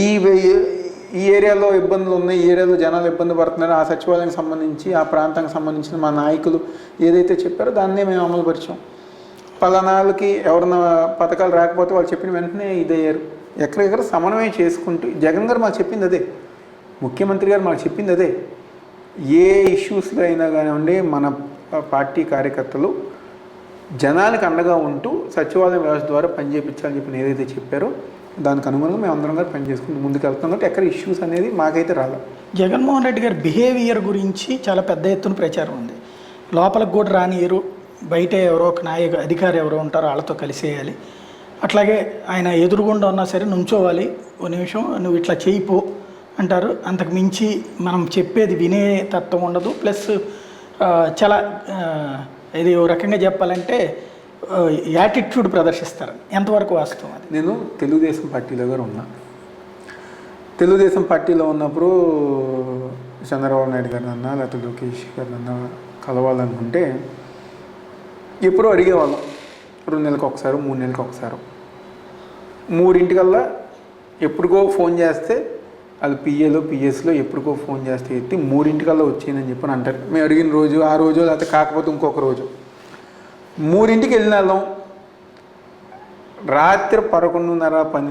ఈ ఈ ఏరియాలో ఇబ్బందులు ఉన్నాయి, ఈ ఏరియాలో జనాలు ఇబ్బంది పడుతున్నారు, ఆ సచివాలయానికి సంబంధించి ఆ ప్రాంతానికి సంబంధించిన మా నాయకులు ఏదైతే చెప్పారో దాన్నే మేము అమలుపరిచాం. పలానాళ్ళకి ఎవరన్నా పథకాలు రాకపోతే వాళ్ళు చెప్పిన వెంటనే ఇదయ్యారు. ఎక్కడెక్కడ సమన్వయం చేసుకుంటూ జగన్ గారు మాకు చెప్పింది అదే, ముఖ్యమంత్రి గారు మాకు చెప్పింది అదే. ఏ ఇష్యూస్లో అయినా కానివ్వండి మన పార్టీ కార్యకర్తలు జనానికి అండగా ఉంటూ సచివాలయం వ్యవస్థ ద్వారా పనిచేయించాలని చెప్పి ఏదైతే చెప్పారో దానికి అనుగుణంగా మేము అందరం గారు పనిచేసుకుంటూ ముందుకు వెళ్తాం. కాబట్టి ఎక్కడ ఇష్యూస్ అనేది మాకైతే రాదు. జగన్మోహన్ రెడ్డి గారి బిహేవియర్ గురించి చాలా పెద్ద ఎత్తున ప్రచారం ఉంది. లోపలికి కూడా రానియరు, బయట ఎవరో ఒక అధికారి ఎవరో ఉంటారో వాళ్ళతో కలిసేయాలి, అట్లాగే ఆయన ఎదురుగుండా ఉన్నా సరే నుంచోవాలి, ఓ నిమిషం నువ్వు ఇట్లా చేయిపో అంటారు. అంతకు మించి మనం చెప్పేది వినే తత్వం ఉండదు. ప్లస్ చాలా ఇది ఓ రకంగా చెప్పాలంటే యాటిట్యూడ్ ప్రదర్శిస్తారు. ఎంతవరకు వాస్తవం అది? నేను తెలుగుదేశం పార్టీలో గారు ఉన్నా. తెలుగుదేశం పార్టీలో ఉన్నప్పుడు చంద్రబాబు నాయుడు గారిని అన్నా లేకపోతే లోకేష్ గారిని అన్నా కలవాలనుకుంటే ఎప్పుడూ అడిగేవాళ్ళం. 2 నెలలకు ఒకసారి, 3 నెలలకు ఒకసారి, 3 ఎప్పుడుకో ఫోన్ చేస్తే అది పిఎస్లో ఎప్పుడుకో ఫోన్ చేస్తే ఎత్తి 3 వచ్చేయని చెప్పని అంటారు. మేము అడిగిన రోజు ఆ రోజు లేకపోతే కాకపోతే ఇంకొక రోజు 3 వెళ్ళిన వాళ్ళం. రాత్రి 11:30, 12